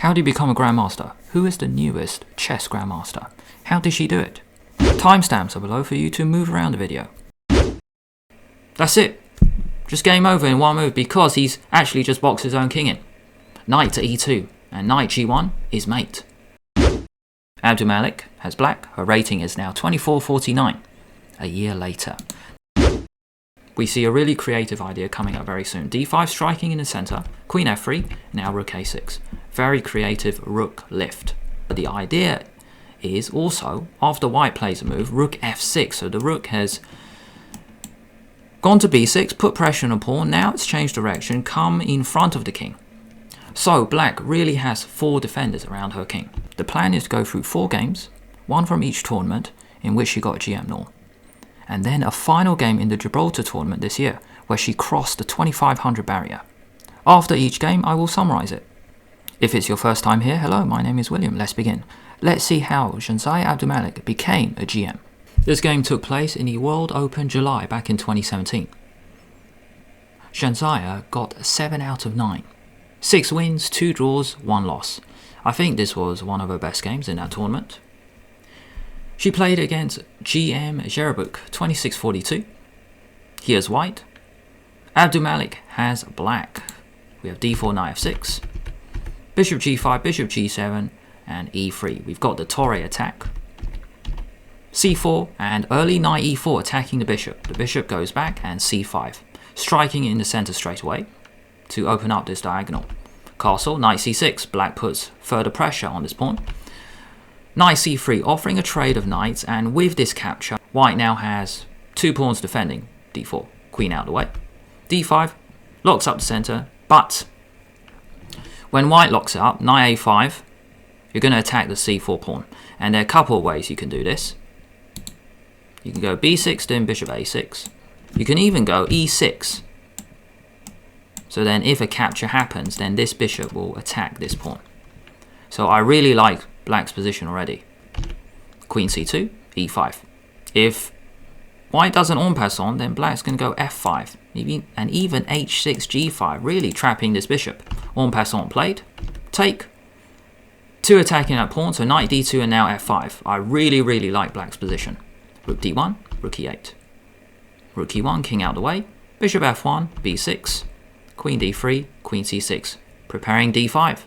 How do you become a Grandmaster? Who is the newest chess Grandmaster? How did she do it? Timestamps are below for you to move around the video. That's it. Just game over in one move because he's actually just boxed his own king in. Knight to e2 and knight g1 is mate. Abdumalik has black. Her rating is now 2449. A year later. We see a really creative idea coming up very soon. d5 striking in the center, queen f3, now rook a6. Very creative rook lift. But the idea is also, after white plays a move, rook f6. So the rook has gone to b6, put pressure on a pawn. Now it's changed direction, come in front of the king. So black really has 4 defenders around her king. The plan is to go through 4 games, 1 from each tournament, in which she got GM norm. And then a final game in the Gibraltar tournament this year, where she crossed the 2500 barrier. After each game, I will summarize it. If it's your first time here, hello, my name is William. Let's begin. Let's see how Zhansaya Abdumalik became a GM. This game took place in the World Open July back in 2017. Zhansaya got 7 out of 9. 6 wins, 2 draws, 1 loss. I think this was one of her best games in that tournament. She played against GM Gibraltar 2642. Here's white. Abdumalik has black. We have d4, knight f6. Bishop g5, bishop g7, and e3. We've got the Torre attack. c4 and early knight e4 attacking the bishop. The bishop goes back and c5. Striking in the center straight away to open up this diagonal. Castle, knight c6. Black puts further pressure on this pawn. Knight c3, offering a trade of knights, and with this capture, white now has 2 pawns defending. d4, queen out of the way. d5, locks up the center, but when white locks it up, knight a5, you're going to attack the c4 pawn. And there are a couple of ways you can do this. You can go b6, then bishop a6. You can even go e6. So then if a capture happens, then this bishop will attack this pawn. So I really like black's position already. Queen c2, e5. If white doesn't en passant, then black's going to go f5. And even h6, g5, really trapping this bishop. En passant played. Take. 2 attacking that pawn, so knight d2 and now f5. I really like black's position. Rook d1, rook e8. Rook e1, king out the way. Bishop f1, b6. Queen d3, queen c6. Preparing d5.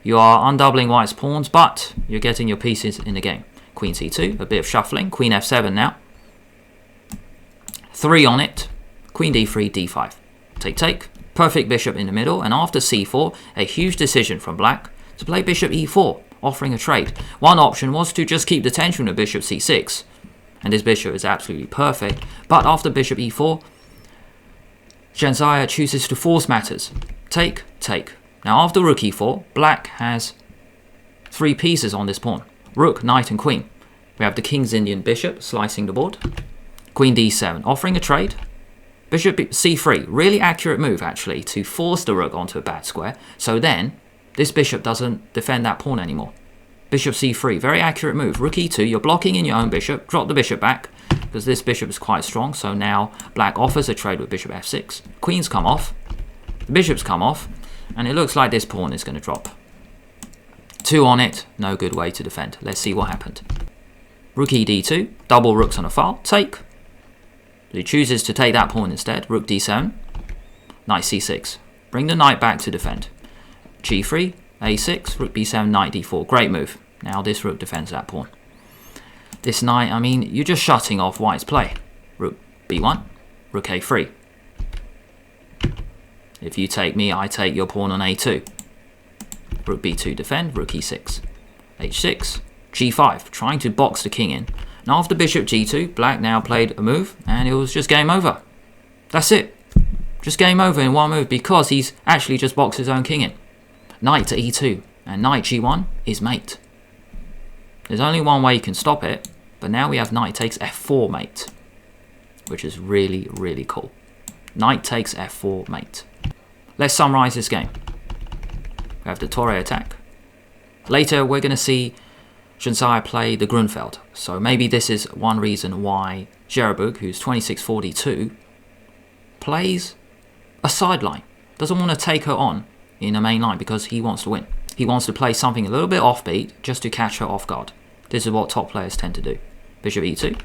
You are undoubling white's pawns, but you're getting your pieces in the game. Queen c2, a bit of shuffling. Queen f7 now. 3 on it. Queen d3, d5. Take. Perfect bishop in the middle, and after c4, a huge decision from black to play bishop e4, offering a trade. One option was to just keep the tension of bishop c6, and this bishop is absolutely perfect, but after bishop e4, Zhansaya chooses to force matters. Take. Now after rook e4, black has 3 pieces on this pawn. Rook, knight and queen. We have the King's Indian bishop slicing the board. Queen d7, offering a trade. Bishop c3, really accurate move actually to force the rook onto a bad square. So then, this bishop doesn't defend that pawn anymore. Bishop c3, very accurate move. Rook e2, you're blocking in your own bishop. Drop the bishop back because this bishop is quite strong. So now black offers a trade with bishop f6. Queens come off. The bishops come off. And it looks like this pawn is going to drop. 2 on it, no good way to defend. Let's see what happened. Rook e d2, double rooks on a file, take. He chooses to take that pawn instead. Rook d7, knight c6. Bring the knight back to defend. g3, a6, rook b7, knight d4. Great move. Now this rook defends that pawn. This knight, I mean, you're just shutting off white's play. Rook b1, rook a3. If you take me, I take your pawn on a2. Rook b2 defend, rook e6. h6, g5, trying to box the king in. And after bishop g2, black now played a move, and it was just game over. That's it. Just game over in one move because he's actually just boxed his own king in. Knight to e2, and knight g1 is mate. There's only one way you can stop it, but now we have knight takes f4 mate, which is really cool. Knight takes f4 mate. Let's summarize this game. We have the Torre attack. Later, we're going to see Zhansaya play the Grunfeld. So maybe this is one reason why Gibraltar, who's 2642, plays a sideline. Doesn't want to take her on in a main line because he wants to win. He wants to play something a little bit offbeat just to catch her off guard. This is what top players tend to do. Bishop e2.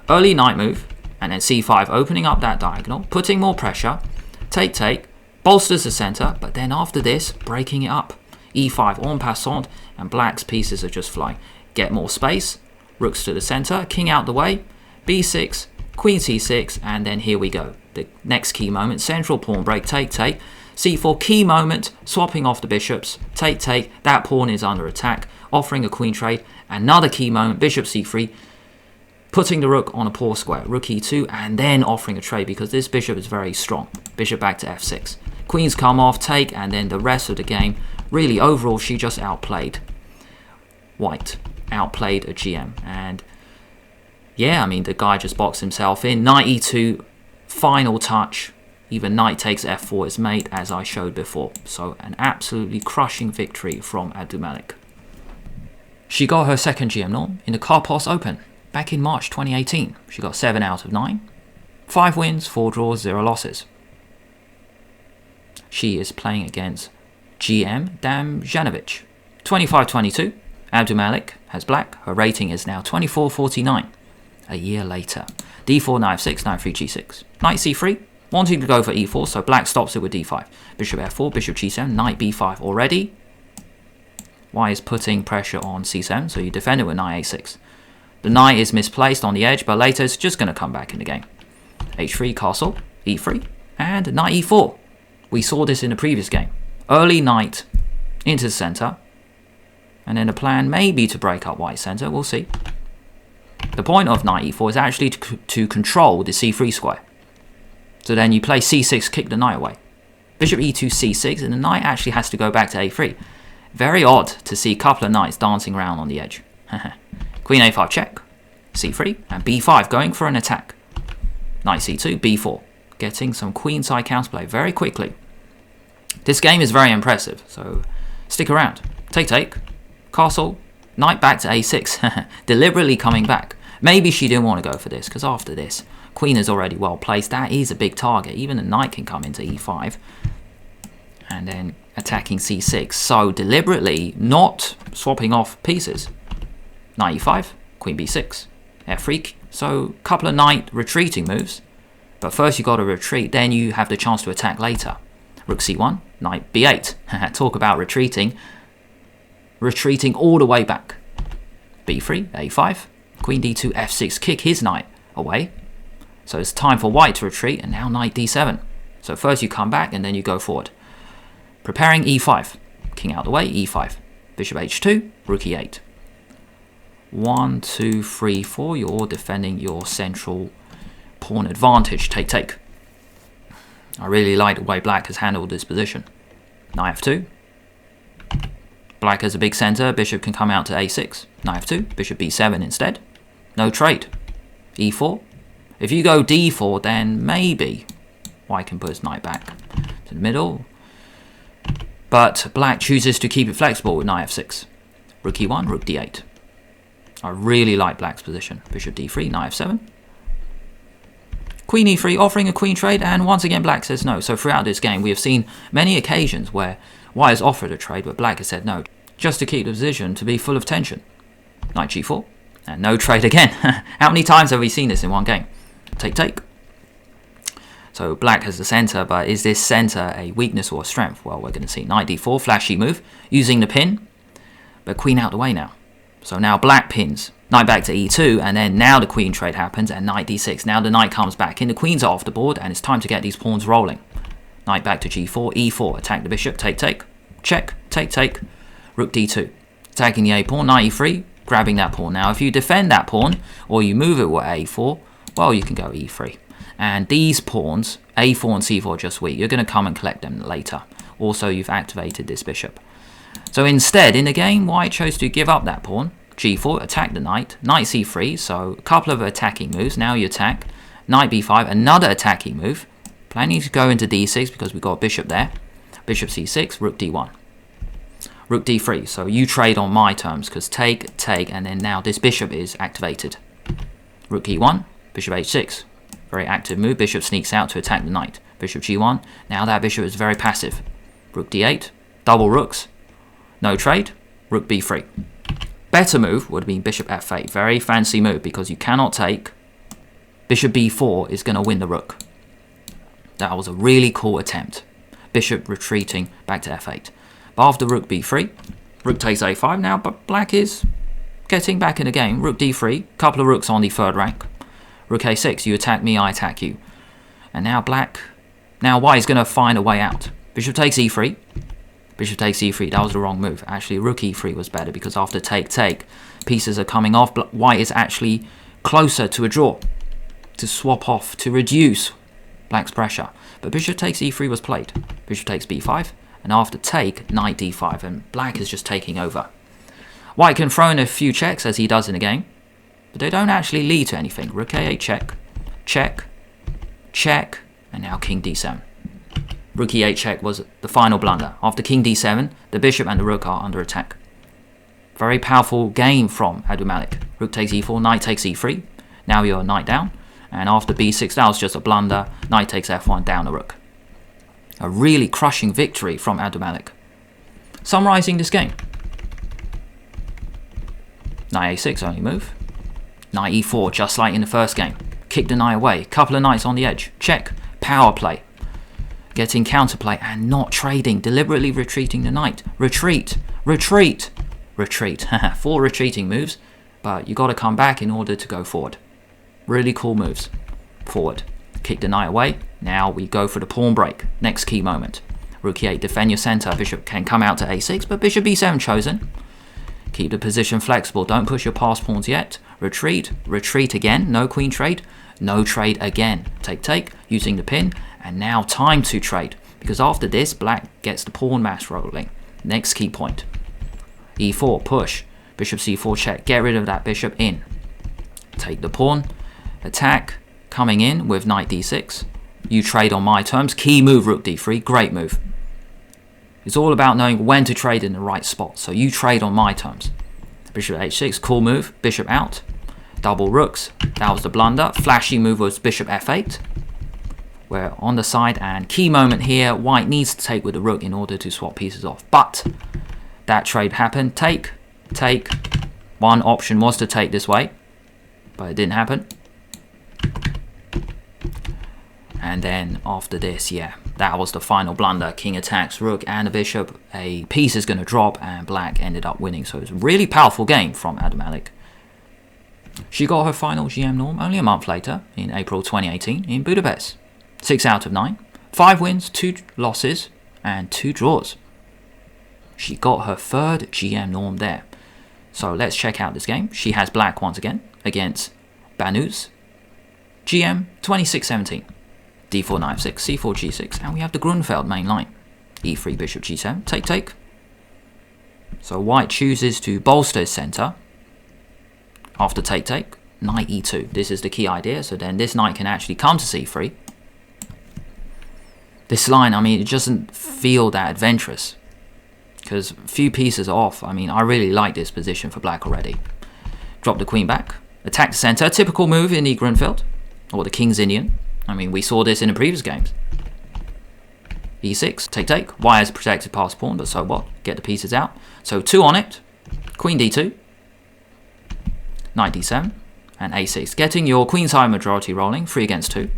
Early knight move. And then c5, opening up that diagonal, putting more pressure. Take, bolsters the center, but then after this, breaking it up. e5 en passant, and black's pieces are just flying. Get more space. Rooks to the center, king out the way. b6, queen c6, and then here we go. The next key moment, central pawn break, take. c4, key moment, swapping off the bishops. Take, that pawn is under attack, offering a queen trade. Another key moment, bishop c3, putting the rook on a poor square, rook e2, and then offering a trade because this bishop is very strong. Bishop back to f6. Queens come off, take, and then the rest of the game, really overall she just outplayed white, outplayed a GM. And yeah, I mean, the guy just boxed himself in. Knight e2, final touch. Even knight takes f4 is mate, as I showed before. So an absolutely crushing victory from Abdumalik. She got her second GM norm in the Karpos Open back in March 2018. She got 7 out of 9. 5 wins, 4 draws, 0 losses. She is playing against GM Damjanovic. 25-22. Abdumalik has black. Her rating is now 24-49. A year later. d4, knight f6, knight 3, g6. Knight c3. Wanting to go for e4, so black stops it with d5. Bishop f4, bishop g7, knight b5 already. White is putting pressure on c7, so you defend it with knight a6. The knight is misplaced on the edge, but later it's just going to come back in the game. h3, castle, e3, and knight e4. We saw this in the previous game. Early knight into the center, and then the plan may be to break up white's center, we'll see. The point of knight e4 is actually to control the c3 square. So then you play c6, kick the knight away. Bishop e2, c6, and the knight actually has to go back to a3. Very odd to see a couple of knights dancing around on the edge. Queen a5 check, c3, and b5 going for an attack. Knight c2, b4, getting some queenside counterplay very quickly. This game is very impressive, so stick around. Take, castle, knight back to a6, deliberately coming back. Maybe she didn't want to go for this, because after this, queen is already well placed. That is a big target. Even the knight can come into e5, and then attacking c6. So deliberately not swapping off pieces. Knight e5, queen b6, f3. So a couple of knight retreating moves. But first you got to retreat, then you have the chance to attack later. Rook c1, knight b8. Talk about retreating. Retreating all the way back. b3, a5, queen d2, f6, kick his knight away. So it's time for white to retreat, and now knight d7. So first you come back, and then you go forward. Preparing e5. King out the way, e5. Bishop h2, rook e8. 1, 2, 3, 4. You're defending your central pawn advantage. Take. I really like the way black has handled this position. Knight f2. Black has a big center. Bishop can come out to a6. Knight f2. Bishop b7 instead. No trade. e4. If you go d4, then maybe white can put his knight back to the middle. But black chooses to keep it flexible with knight f6. Rook e1, rook d8. I really like black's position. Bishop d3, knight f7. Queen e3, offering a queen trade, and once again black says no. So throughout this game, we have seen many occasions where white has offered a trade, but black has said no, just to keep the position to be full of tension. Knight g4, and no trade again. How many times have we seen this in one game? Take. So black has the center, but is this center a weakness or a strength? Well, we're going to see. Knight d4, flashy move, using the pin, but queen out the way now. So now black pins. Knight back to e2, and then now the queen trade happens, and knight d6. Now the knight comes back in, the queens are off the board, and it's time to get these pawns rolling. Knight back to g4, e4, attack the bishop, take, check, take, rook d2. Attacking the a pawn, knight e3, grabbing that pawn. Now if you defend that pawn, or you move it with a4, well, you can go e3. And these pawns, a4 and c4 are just weak. You're going to come and collect them later. Also, you've activated this bishop. So instead, in the game, white chose to give up that pawn. g4, attack the knight. Knight c3, so a couple of attacking moves. Now you attack. Knight b5, another attacking move. Planning to go into d6 because we've got a bishop there. Bishop c6, rook d1. Rook d3, so you trade on my terms because take, and then now this bishop is activated. Rook e1, bishop h6. Very active move. Bishop sneaks out to attack the knight. Bishop g1. Now that bishop is very passive. Rook d8. Double rooks. No trade. Rook b3. Better move would have been bishop f8. Very fancy move because you cannot take. Bishop b4 is going to win the rook. That was a really cool attempt. Bishop retreating back to f8. But after rook b3, rook takes a5 now, but black is getting back in the game. Rook d3, couple of rooks on the third rank. Rook a6, you attack me, I attack you. And now white is going to find a way out. Bishop takes e3. Bishop takes e3, that was the wrong move. Actually, rook e3 was better because after take, pieces are coming off. But white is actually closer to a draw, to swap off, to reduce black's pressure. But bishop takes e3 was played. Bishop takes b5, and after take, knight d5, and black is just taking over. White can throw in a few checks, as he does in the game, but they don't actually lead to anything. Rook a8 check, check, check, and now king d7. Rook e8 check was the final blunder. After king d7, the bishop and the rook are under attack. Very powerful game from Abdumalik. Rook takes e4, knight takes e3. Now you're knight down. And after b6, that was just a blunder. Knight takes f1, down the rook. A really crushing victory from Abdumalik. Summarizing this game. Knight a6, only move. Knight e4, just like in the first game. Kick the knight away. Couple of knights on the edge. Check. Power play. Getting counterplay and not trading. Deliberately retreating the knight. Retreat. Retreat. Retreat. 4 retreating moves. But you got to come back in order to go forward. Really cool moves. Forward. Kick the knight away. Now we go for the pawn break. Next key moment. Rook e8, defend your center. Bishop can come out to a6, but bishop b7 chosen. Keep the position flexible. Don't push your passed pawns yet. Retreat. Retreat again. No queen trade. No trade again. Take. Using the pin. And now time to trade. Because after this, black gets the pawn mass rolling. Next key point. e4, push. Bishop c4 check. Get rid of that bishop in. Take the pawn. Attack. Coming in with knight d6. You trade on my terms. Key move, rook d3. Great move. It's all about knowing when to trade in the right spot. So you trade on my terms. Bishop h6. Cool move. Bishop out. Double rooks. That was the blunder. Flashy move was bishop f8. We're on the side, and key moment here, white needs to take with the rook in order to swap pieces off. But that trade happened. Take. One option was to take this way, but it didn't happen. And then after this, yeah, that was the final blunder. King attacks rook and the bishop. A piece is going to drop, and black ended up winning. So it was a really powerful game from Abdumalik. She got her final GM norm only a month later, in April 2018, in Budapest. 6 out of 9. 5 wins, 2 losses, and 2 draws. She got her 3rd GM norm there. So let's check out this game. She has black once again against Banuz. GM 26-17. d4 knight f6, c4 g6, and we have the Grunfeld main line. e3 bishop g7, take. So white chooses to bolster his center. After take, knight e2. This is the key idea. So then this knight can actually come to c3. This line, I mean, it doesn't feel that adventurous because a few pieces are off. I mean, I really like this position for black already. Drop the queen back. Attack the center. Typical move in the Grunfeld or the King's Indian. I mean, we saw this in the previous games. e6, take. White has protected passed pawn, but so what? Get the pieces out. So 2 on it. Queen d2. Knight d7. And a6. Getting your queenside majority rolling. 3 against 2.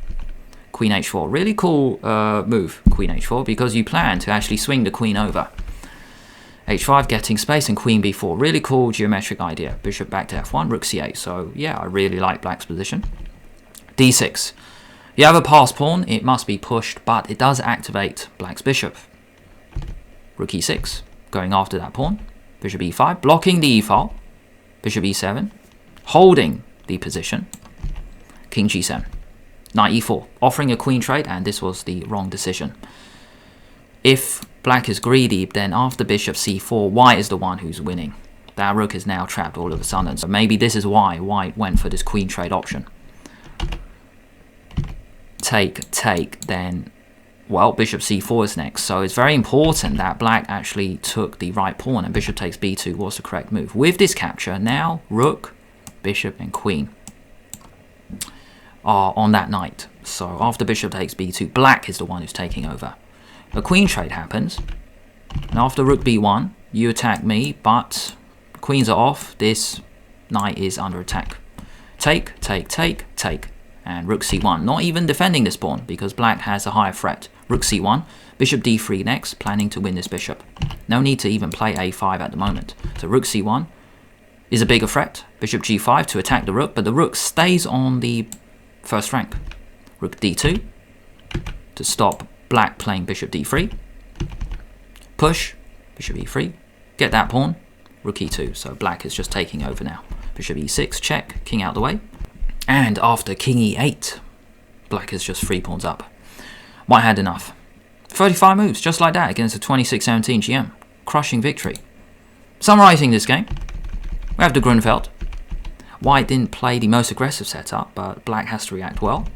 Queen h4. Really cool move, queen h4, because you plan to actually swing the queen over. h5, getting space, and queen b4. Really cool geometric idea. Bishop back to f1, rook c8. So yeah, I really like black's position. d6. You have a passed pawn, it must be pushed, but it does activate black's bishop. Rook e6, going after that pawn. Bishop e5, blocking the e-file. Bishop e7, holding the position. King g7. Knight e4, offering a queen trade, and this was the wrong decision. If black is greedy, then after bishop c4, white is the one who's winning. That rook is now trapped all of a sudden. So maybe this is why white went for this queen trade option. Take, then, well, bishop c4 is next. So it's very important that black actually took the right pawn, and bishop takes b2 was the correct move. With this capture, now rook, bishop, and queen are on that knight. So after bishop takes b2, black is the one who's taking over. A queen trade happens, and after rook b1, you attack me, but queens are off. This knight is under attack. Take, take, take, take, and rook c1. Not even defending this pawn because black has a higher threat. Rook c1, bishop d3 next, planning to win this bishop. No need to even play a5 at the moment. So rook c1 is a bigger threat. Bishop g5 to attack the rook, but the rook stays on the first rank. Rook d2 to stop black playing bishop d3. Push, bishop e3, get that pawn, rook e2. So black is just taking over now. Bishop e6, check, king out the way. And after king e8, black is just 3 pawns up. White had enough. 35 moves, just like that, against a 26-17 GM. Crushing victory. Summarizing this game, we have the Grunfeld. White didn't play the most aggressive setup, but black has to react well.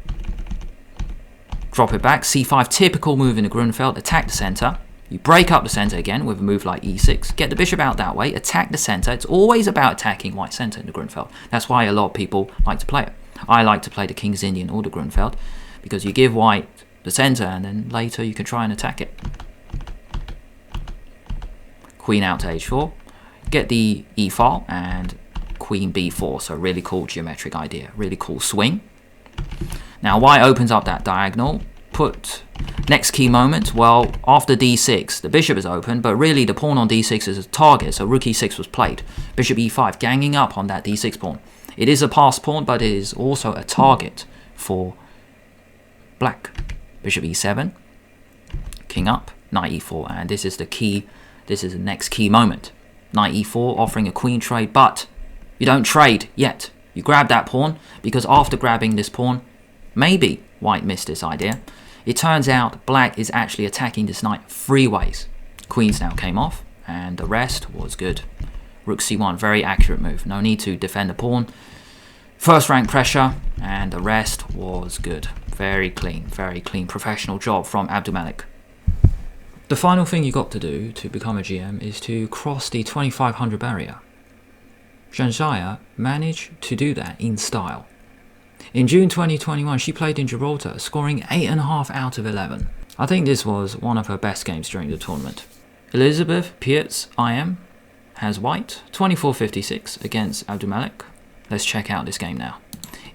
Drop it back, c5, typical move in the Grunfeld, attack the center. You break up the center again with a move like e6, get the bishop out that way, attack the center. It's always about attacking white center in the Grunfeld. That's why a lot of people like to play it. I like to play the King's Indian or the Grunfeld because you give white the center and then later you can try and attack it. Queen out to h4, get the e-file and queen b4, so really cool geometric idea, really cool swing. Now white opens up that diagonal, put next key moment, well after d6 the bishop is open, but really the pawn on d6 is a target, so rook e6 was played. Bishop e5 ganging up on that d6 pawn. It is a passed pawn, but it is also a target for black. Bishop e7, king up, knight e4, and this is the key, this is the next key moment. Knight e4 offering a queen trade, but you don't trade yet. You grab that pawn, because after grabbing this pawn, maybe white missed this idea. It turns out black is actually attacking this knight 3 ways. Queens now came off, and the rest was good. Rook c1, very accurate move. No need to defend the pawn. First rank pressure, and the rest was good. Very clean professional job from Abdumalik. The final thing you got to do to become a GM is to cross the 2500 barrier. Zhansaya managed to do that in style. In June 2021, she played in Gibraltar, scoring 8.5 out of 11. I think this was one of her best games during the tournament. Elizabeth Pierce IM has white, 24-56 against Abdumalik. Let's check out this game now.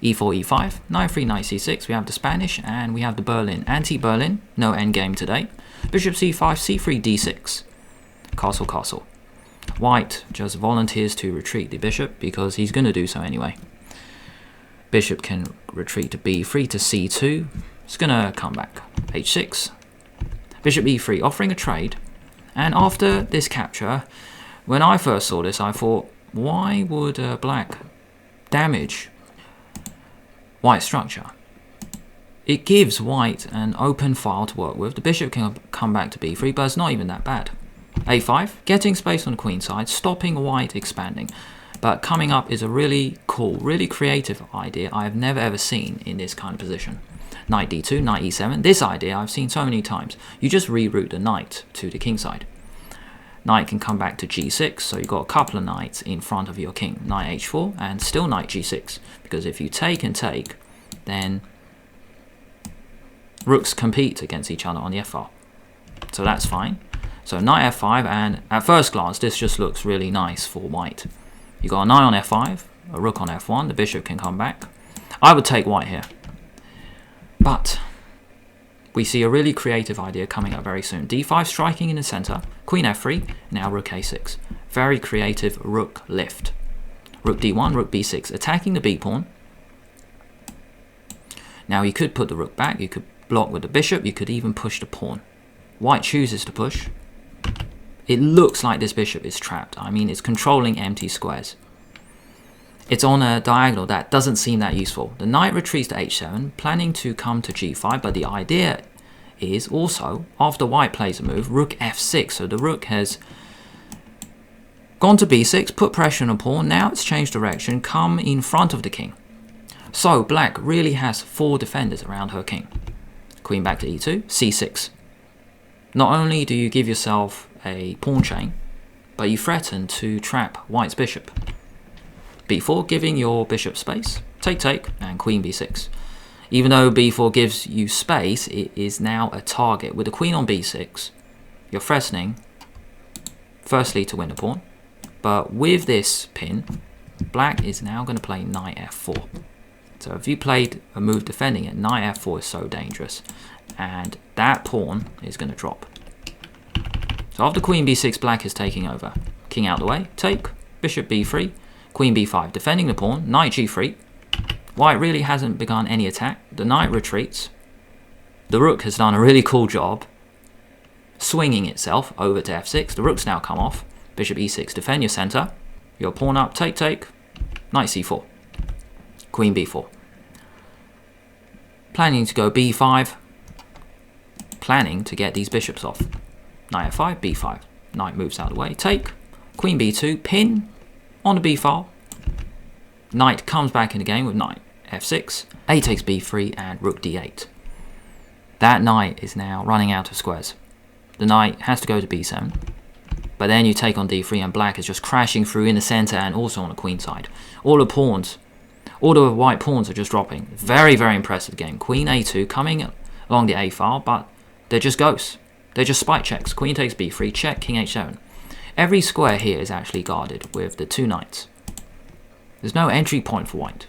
e4, e5, knight 3, knight c6. We have the Spanish and we have the Berlin. Anti-Berlin, no endgame today. Bishop c5, c3, d6. Castle, castle. White just volunteers to retreat the bishop because he's going to do so anyway. Bishop can retreat to b3 to c2. It's going to come back. h6. Bishop e3, offering a trade. And after this capture, when I first saw this, I thought, why would black damage white structure? It gives white an open file to work with. The bishop can come back to b3, but it's not even that bad. a5, getting space on the queen side, stopping white expanding. But coming up is a really cool, really creative idea I have never ever seen in this kind of position. Knight d2, knight e7. This idea I've seen so many times. You just reroute the knight to the king side. Knight can come back to g6, so you've got a couple of knights in front of your king. Knight h4 and still knight g6. Because if you take and take, then rooks compete against each other on the f-file. So that's fine. So knight f5, and at first glance this just looks really nice for white. You got a knight on f5, a rook on f1, the bishop can come back. I would take white here. But we see a really creative idea coming up very soon. d5 striking in the center, queen f3, now rook a6. Very creative rook lift. Rook d1, rook b6, attacking the b pawn. Now you could put the rook back, you could block with the bishop, you could even push the pawn. White chooses to push. It looks like this bishop is trapped. I mean, it's controlling empty squares. It's on a diagonal that doesn't seem that useful. The knight retreats to h7, planning to come to g5, but the idea is also, after white plays a move, rook f6. So the rook has gone to b6, put pressure on a pawn, now it's changed direction, come in front of the king. So black really has 4 defenders around her king. Queen back to e2, c6. Not only do you give yourself a pawn chain, but you threaten to trap white's bishop. b4, giving your bishop space. Take, take, and queen b6. Even though b4 gives you space, it is now a target. With the queen on b6, you're threatening firstly to win the pawn. But with this pin, black is now going to play knight f4. So if you played a move defending it, knight f4 is so dangerous. And that pawn is going to drop. So after queen b6, black is taking over. King out the way, take, bishop b3, queen b5, defending the pawn, knight g3. White really hasn't begun any attack. The knight retreats. The rook has done a really cool job swinging itself over to f6. The rook's now come off. Bishop e6, defend your center. Your pawn up, take, take. Knight c4. Queen b4. Planning to go b5. Planning to get these bishops off. Knight f5, b5. Knight moves out of the way, take. Queen b2, pin on the b file. Knight comes back in the game with knight f6. A takes b3 and rook d8. That knight is now running out of squares. The knight has to go to b7. But then you take on d3 and black is just crashing through in the center and also on the queen side. All the pawns, all the white pawns are just dropping. Very, very impressive game. Queen a2 coming along the a file, but they're just ghosts. They're just spike checks. Queen takes b3, check, king h7. Every square here is actually guarded with the two knights. There's no entry point for white.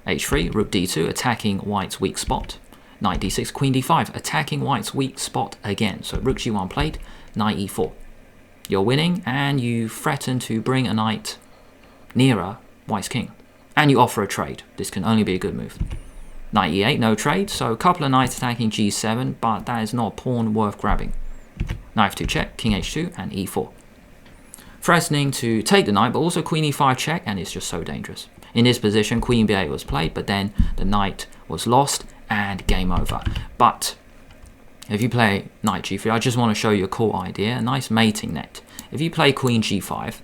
h3, rook d2, attacking white's weak spot. Knight d6, queen d5, attacking white's weak spot again. So rook g1 played, knight e4. You're winning, and you threaten to bring a knight nearer white's king. And you offer a trade. This can only be a good move. Knight e8, no trade, so a couple of knights attacking g7, but that is not a pawn worth grabbing. Knight f2 check, king h2, and e4. Threatening to take the knight, but also queen e5 check, and it's just so dangerous. In this position, queen b8 was played, but then the knight was lost, and game over. But if you play knight g3, I just want to show you a cool idea, a nice mating net. If you play queen g5,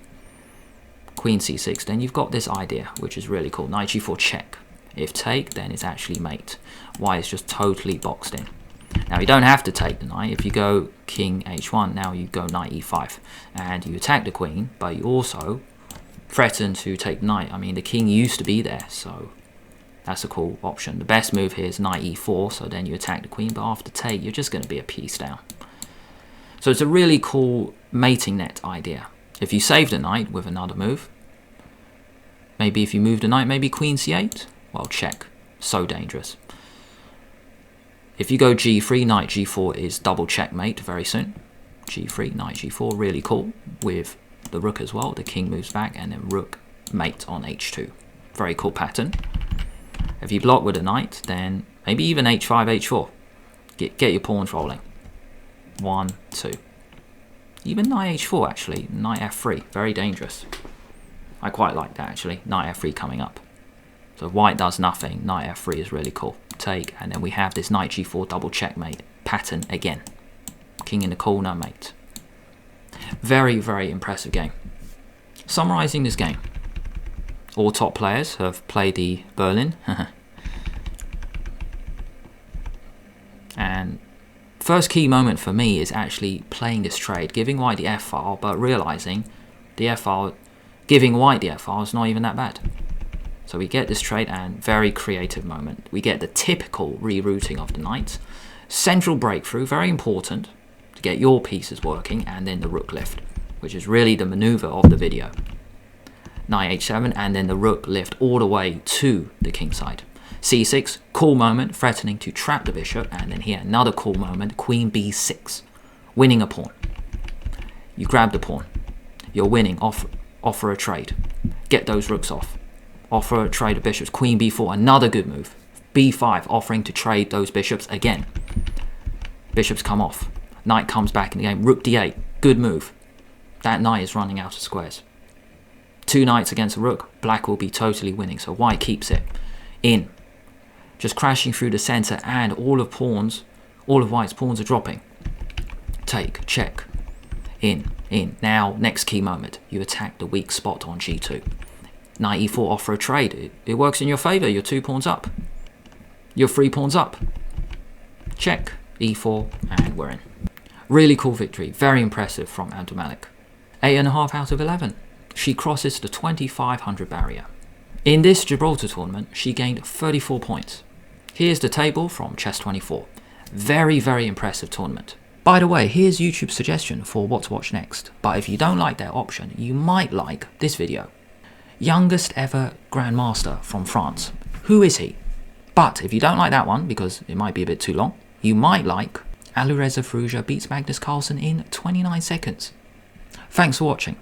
queen c6, then you've got this idea, which is really cool. Knight g4 check. If take, then it's actually mate. White is just totally boxed in. Now you don't have to take the knight. If you go king h1, now you go knight e5. And you attack the queen, but you also threaten to take the knight. I mean, the king used to be there, so that's a cool option. The best move here is knight e4, so then you attack the queen, but after take, you're just going to be a piece down. So it's a really cool mating net idea. If you save the knight with another move, maybe if you move the knight, maybe queen c8, well, check. So dangerous. If you go g3, knight g4 is double checkmate very soon. g3, knight g4, really cool. With the rook as well, the king moves back, and then rook mate on h2. Very cool pattern. If you block with a knight, then maybe even h5, h4. Get your pawns rolling. 1, 2. Even knight h4 actually, knight f3, very dangerous. I quite like that actually, knight f3 coming up. So white does nothing, knight f3 is really cool. Take, and then we have this knight g4 double checkmate pattern again. King in the corner, mate. Very, very impressive game. Summarizing this game. All top players have played the Berlin. And first key moment for me is actually playing this trade, giving white the f-file, but realizing the f-file, giving white the f-file is not even that bad. So we get this trade, and very creative moment. We get the typical rerouting of the knight. Central breakthrough, very important to get your pieces working, and then the rook lift, which is really the maneuver of the video. Knight h7, and then the rook lift all the way to the king side. c6, cool moment, threatening to trap the bishop, and then here another cool moment, queen b6, winning a pawn. You grab the pawn, you're winning, offer a trade, get those rooks off. Offer a trade of bishops, queen b4, another good move. b5, offering to trade those bishops again. Bishops come off. Knight comes back in the game. Rook d8, good move. That knight is running out of squares. Two knights against a rook, black will be totally winning, so white keeps it in. Just crashing through the center, and all of white's pawns are dropping. Take, check, in. Now, next key moment, you attack the weak spot on g2. Knight e4, offer a trade. It works in your favor. You're 2 pawns up. You're 3 pawns up. Check, e4, and we're in. Really cool victory. Very impressive from Abdumalik. 8.5 out of 11. She crosses the 2,500 barrier. In this Gibraltar tournament, she gained 34 points. Here's the table from Chess24. Very, very impressive tournament. By the way, here's YouTube's suggestion for what to watch next, but if you don't like that option, you might like this video. Youngest ever Grandmaster from France. Who is he? But if you don't like that one, because it might be a bit too long, you might like Alireza Firouzja beats Magnus Carlsen in 29 seconds. Thanks for watching.